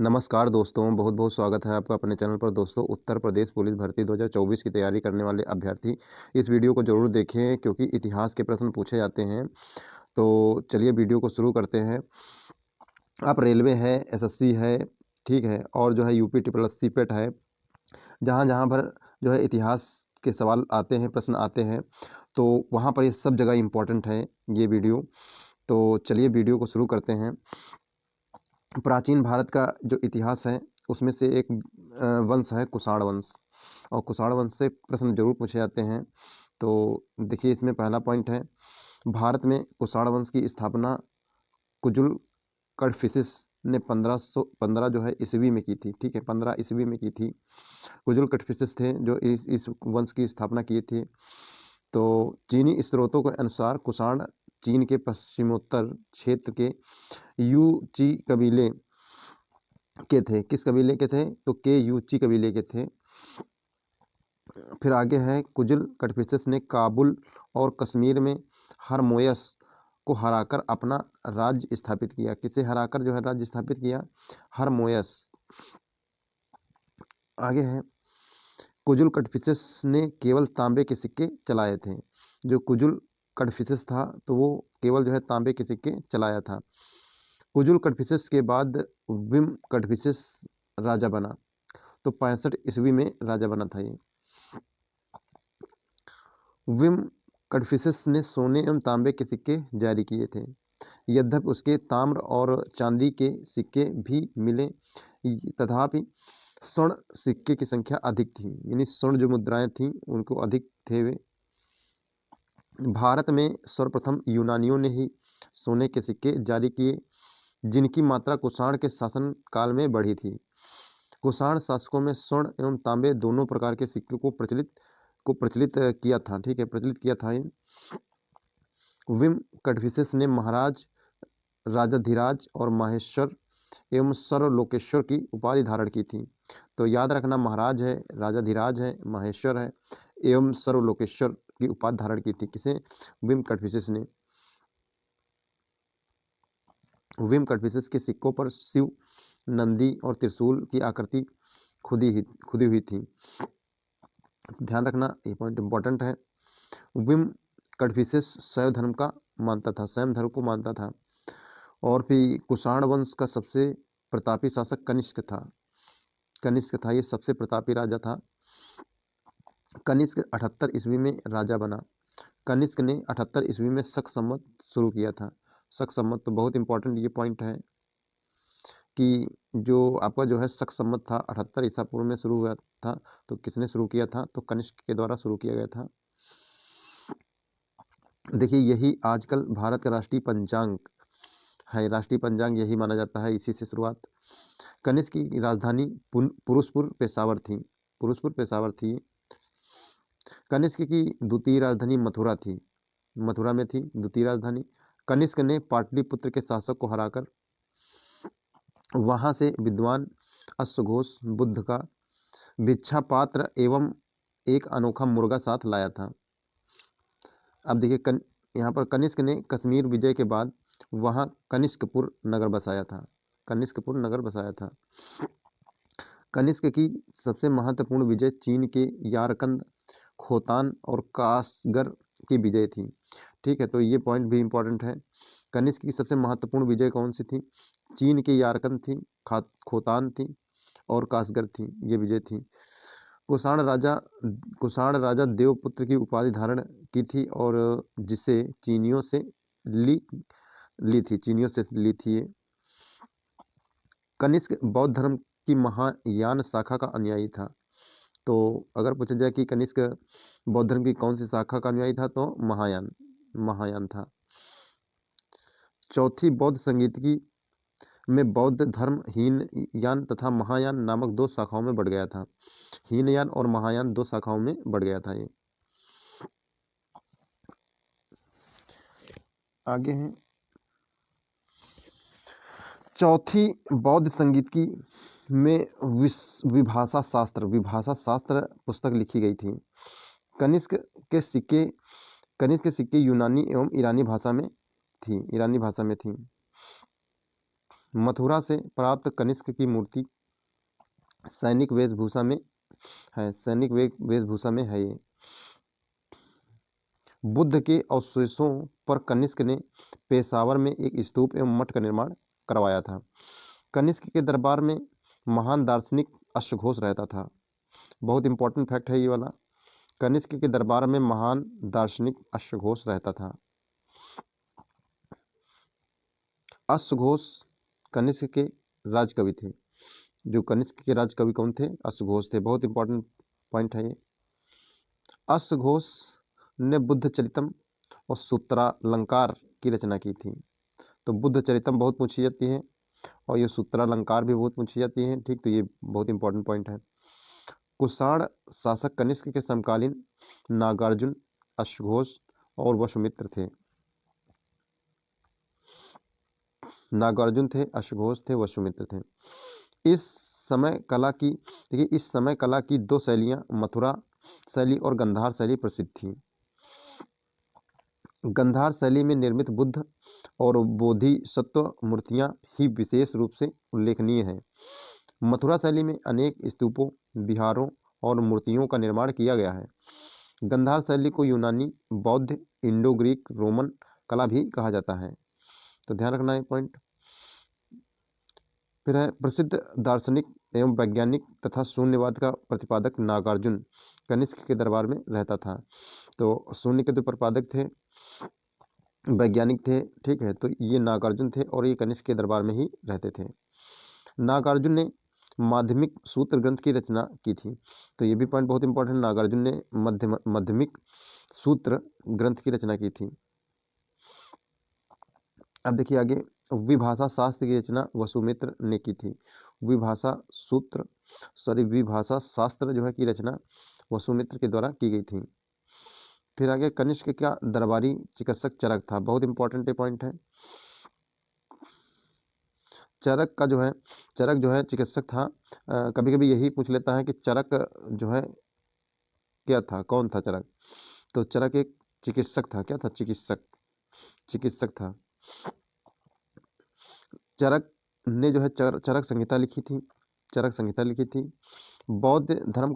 नमस्कार दोस्तों, बहुत बहुत स्वागत है आपका अपने चैनल पर। दोस्तों, उत्तर प्रदेश पुलिस भर्ती 2024 की तैयारी करने वाले अभ्यर्थी इस वीडियो को ज़रूर देखें, क्योंकि इतिहास के प्रश्न पूछे जाते हैं। तो चलिए वीडियो को शुरू करते हैं। आप रेलवे है, एसएससी है, ठीक है, और जो है यूपी ट्रिपल एस सीपेट है, जहाँ जहाँ पर जो है इतिहास के सवाल आते हैं, प्रश्न आते हैं, तो वहाँ पर ये सब जगह इम्पोर्टेंट है ये वीडियो। तो चलिए वीडियो को शुरू करते हैं। प्राचीन भारत का जो इतिहास है उसमें से एक वंश है कुषाण वंश, और कुषाण वंश से प्रश्न जरूर पूछे जाते हैं। तो देखिए, इसमें पहला पॉइंट है, भारत में कुषाण वंश की स्थापना कुजुल कड़फिसिस ने 1515 जो है ईस्वी में की थी। ठीक है, 15 ईस्वी में की थी। कुजुल कड़फिसिस थे जो इस वंश की स्थापना किए थे। तो चीनी स्रोतों के अनुसार कुषाण चीन के पश्चिमोत्तर क्षेत्र के यू ची कबीले के थे। किस कबीले के थे? तो के यूची कबीले के थे। फिर आगे है, कुजुल कड़फिसिस ने काबुल और कश्मीर में हरमोयस को हराकर अपना राज्य स्थापित किया। किसे हराकर जो है राज्य स्थापित किया? हरमोयस। आगे है, कुजुल कड़फिसिस ने केवल तांबे के सिक्के चलाए थे। जो कुजुल कड़फिसिस था तो वो केवल जो है तांबे के सिक्के चलाया था। कुजुल कड़फिसिस के बाद विम कड़फिसिस राजा बना। तो 65 ईस्वी में राजा बना था ये। विम कड़फिसिस ने सोने एवं तांबे के सिक्के जारी किए थे। यद्यपि उसके ताम्र और चांदी के सिक्के भी मिले, तथापि स्वर्ण सिक्के की संख्या अधिक थी। यानी स्वर्ण जो मुद्राएं थीं उनको अधिक थे वे। भारत में सर्वप्रथम यूनानियों ने ही सोने के सिक्के जारी किए, जिनकी मात्रा कुषाण के शासन काल में बढ़ी थी। कुषाण शासकों में स्वर्ण एवं तांबे दोनों प्रकार के सिक्कों को प्रचलित किया था। ठीक है, प्रचलित किया था। विम कड़फिसिस ने महाराज, राजाधिराज और माहेश्वर एवं सर्वलोकेश्वर की उपाधि धारण की थी। तो याद रखना, महाराज है, राजाधिराज है, माहेश्वर है एवं सर्वलोकेश्वर की उपाधि धारण की थी। किसे? विम कड़फिसिस ने। विम कड़फिसिस के सिक्कों पर शिव, नंदी और त्रिशूल की आकृति खुदी हुई थी। ध्यान रखना, ये पॉइंट इंपॉर्टेंट है। विम कड़फिसिस शैव धर्म का मानता था, शैव धर्म को मानता था। और फिर कुषाण वंश का सबसे प्रतापी शासक कनिष्क था। कनिष्क था, ये सबसे प्रतापी राजा था। कनिष्क 78 ईस्वी में राजा बना। कनिष्क ने 78 ईस्वी में शक संवत शुरू किया था। शक संवत तो बहुत इंपॉर्टेंट ये पॉइंट है कि जो आपका जो है शक संवत था 78 ईसा पूर्व में शुरू हुआ था। तो किसने शुरू किया था? तो कनिष्क के द्वारा शुरू किया गया था। देखिए, यही आजकल भारत का राष्ट्रीय पंचांग है। राष्ट्रीय पंचांग यही माना जाता है, इसी से शुरुआत। कनिष्क की राजधानी पुरुषपुर पेशावर थी। पुरुषपुर पेशावर थी। कनिष्क की द्वितीय राजधानी मथुरा थी। मथुरा में थी द्वितीय राजधानी। कनिष्क ने पाटलिपुत्र के शासक को हराकर वहां से विद्वान अश्वघोष बुद्ध का भिक्षा पात्र एवं एक अनोखा मुर्गा साथ लाया था। अब देखिए, यहाँ पर कनिष्क ने कश्मीर विजय के बाद वहाँ कनिष्कपुर नगर बसाया था। कनिष्कपुर नगर बसाया था। कनिष्क की सबसे महत्वपूर्ण विजय चीन के यारकंद, खोतान और कासगर की विजय थी। ठीक है, तो ये पॉइंट भी इम्पोर्टेंट है। कनिष्क की सबसे महत्वपूर्ण विजय कौन सी थी? चीन के यारकंद थी, खोतान थी और कासगर थी, ये विजय थी। कुषाण राजा देवपुत्र की उपाधि धारण की थी, और जिसे चीनियों से ली थी ये। कनिष्क बौद्ध धर्म की महायान शाखा का अनुयायी था। तो अगर पूछा जाए कि कनिष्क बौद्ध धर्म की कौन सी शाखा का अनुयायी था, तो महायान था। चौथी बौद्ध संगीत में बौद्ध धर्म हीनयान तथा महायान नामक दो शाखाओं में बढ़ गया था। हीनयान और महायान दो शाखाओं में बढ़ गया था ये। आगे है, चौथी बौद्ध संगीत की में विभाषा शास्त्र पुस्तक लिखी गई थी। कनिष्क के सिक्के यूनानी एवं ईरानी भाषा में थी। मथुरा से प्राप्त कनिष्क की मूर्ति सैनिक वेशभूषा में है, सैनिक वेशभूषा में है ये। बुद्ध के अवशेषों पर कनिष्क ने पेशावर में एक स्तूप एवं मठ का निर्माण करवाया था। कनिष्क के दरबार में महान दार्शनिक अश्वघोष रहता था। बहुत इंपॉर्टेंट फैक्ट है ये वाला। कनिष्क के दरबार में महान दार्शनिक अश्वघोष रहता था। अश्वघोष कनिष्क के राजकवि थे। जो कनिष्क के राजकवि कौन थे? अश्वघोष थे। बहुत इंपॉर्टेंट पॉइंट है ये। अश्वघोष ने बुद्ध चरितम और सूत्रालंकार की रचना की थी। तो बुद्ध चरितम बहुत पूछी जाती है और ये सूत्रालंकार भी बहुत पूछी जाती है। ठीक, तो ये बहुत इंपॉर्टेंट पॉइंट है। कुषाण शासक कनिष्क के समकालीन नागार्जुन, अश्वघोष और वसुमित्र थे। नागार्जुन थे, अश्वघोष थे, वसुमित्र थे। इस समय कला की देखिए, इस समय कला की दो शैलियां मथुरा शैली और गंधार शैली प्रसिद्ध थी। गंधार शैली में निर्मित बुद्ध और बोधिसत्व मूर्तियां ही विशेष रूप से उल्लेखनीय हैं। मथुरा शैली में अनेक स्तूपों, विहारों और मूर्तियों का निर्माण किया गया है। गंधार शैली को यूनानी, बौद्ध, इंडो ग्रीक, रोमन कला भी कहा जाता है। तो ध्यान रखना है पॉइंट। फिर है प्रसिद्ध दार्शनिक एवं वैज्ञानिक तथा शून्यवाद का प्रतिपादक नागार्जुन कनिष्क के दरबार में रहता था। तो शून्य के जो प्रतिपादक थे, वैज्ञानिक थे, ठीक है, तो ये नागार्जुन थे और ये कनिष्क के दरबार में ही रहते थे। नागार्जुन ने माध्यमिक सूत्र ग्रंथ की रचना की थी। तो ये भी पॉइंट बहुत इंपॉर्टेंट। नागार्जुन ने माध्यमिक सूत्र ग्रंथ की रचना की थी। अब देखिए आगे, विभाषा शास्त्र की रचना वसुमित्र ने की थी। विभाषा शास्त्र जो है की रचना वसुमित्र के द्वारा की गई थी। फिर आगे, कनिष्क का दरबारी चिकित्सक चरक था। बहुत इंपॉर्टेंट पॉइंट है। चरक जो है चिकित्सक था। कभी कभी यही पूछ लेता है कि चरक जो है क्या था, कौन था चरक? तो चरक एक चिकित्सक था। क्या था? चिकित्सक था। चरक ने जो है चरक संहिता लिखी थी। बौद्ध धर्म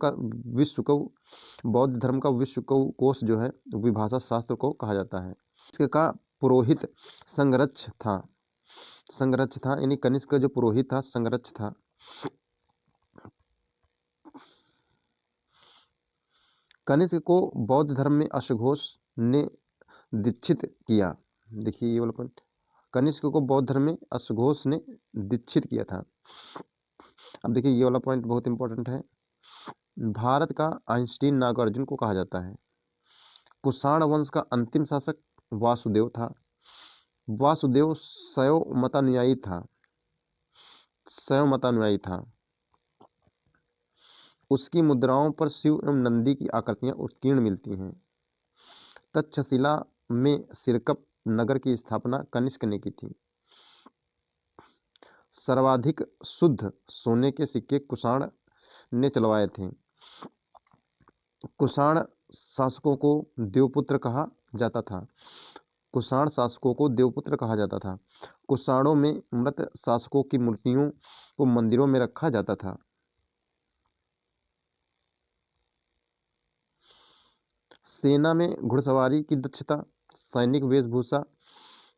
का विश्व कोश जो है विभाषा शास्त्र को कहा जाता है। इसका पुरोहित संगरक्ष था, यानी कनिष्क का जो पुरोहित था संगरक्ष था। कनिष्क को बौद्ध धर्म में अश्वघोष ने दीक्षित किया। देखिए ये वाला पॉइंट, कनिष्क को बौद्ध धर्म में अश्वघोष ने दीक्षित किया था। अब देखिए ये वाला पॉइंट बहुत इंपॉर्टेंट है। भारत का आइंस्टीन नागार्जुन को कहा जाता है। कुषाण वंश का अंतिम शासक वासुदेव था। वासुदेव शैव मतानुयायी था। उसकी मुद्राओं पर शिव एवं नंदी की आकृतियां उत्कीर्ण मिलती हैं। तक्षशिला में सिरकप नगर की स्थापना कनिष्क ने की थी। सर्वाधिक शुद्ध सोने के सिक्के कुषाण ने चलवाए थे। कुषाण शासकों को देवपुत्र कहा जाता था। कुषाणों में मृत शासकों की मूर्तियों को मंदिरों में रखा जाता था। सेना में घुड़सवारी की दक्षता, सैनिक वेशभूषा,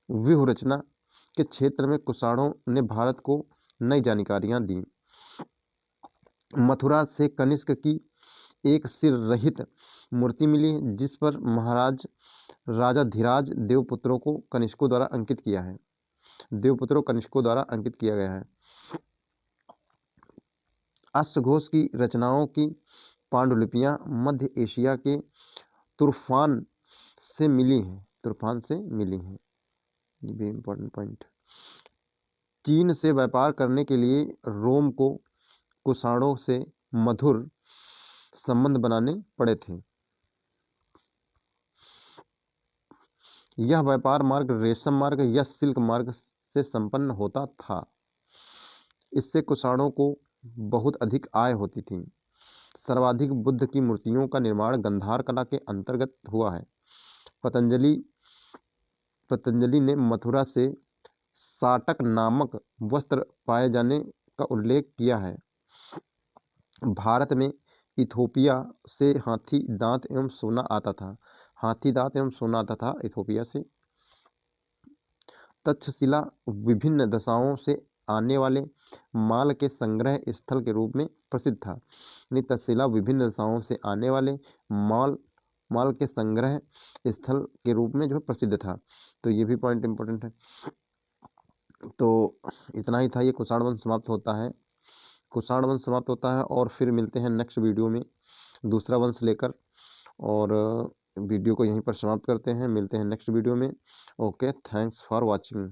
व्यूह रचना के क्षेत्र में कुषाणों ने भारत को नई जानकारियां दी। मथुरा से कनिष्क की एक सिर रहित मूर्ति मिली जिस पर महाराज राजाधिराज देवपुत्रों को कनिष्कों द्वारा अंकित किया गया है। अश्वघोष की रचनाओं की पांडुलिपियां मध्य एशिया के तुर्फान से मिली हैं। ये भी इम्पोर्टेंट पॉइंट। चीन से व्यापार करने के लिए रोम को कुषाणों से मधुर संबंध बनाने पड़े थे। यह व्यापार मार्ग रेशम मार्ग या सिल्क मार्ग से संपन्न होता था। इससे कुषाणों को बहुत अधिक आय होती थी। सर्वाधिक बुद्ध की मूर्तियों का निर्माण गंधार कला के अंतर्गत हुआ है। पतंजलि ने मथुरा से साटक नामक वस्त्र पाए जाने का उल्लेख किया है। भारत में इथोपिया से हाथी दांत एवं सोना आता था। हाथी दांत एवं सोना आता था इथोपिया से। तक्षशिला विभिन्न दशाओं से आने वाले माल के संग्रह स्थल के रूप में प्रसिद्ध था। यानी तक्षशिला विभिन्न दशाओं से आने वाले माल के संग्रह स्थल के रूप में जो है प्रसिद्ध था। तो ये भी पॉइंट इंपॉर्टेंट है। तो इतना ही था। ये कुषाण वंश समाप्त होता है। कुषाण वंश समाप्त होता है और फिर मिलते हैं नेक्स्ट वीडियो में दूसरा वंश लेकर, और वीडियो को यहीं पर समाप्त करते हैं। मिलते हैं नेक्स्ट वीडियो में। Okay, thanks for watching.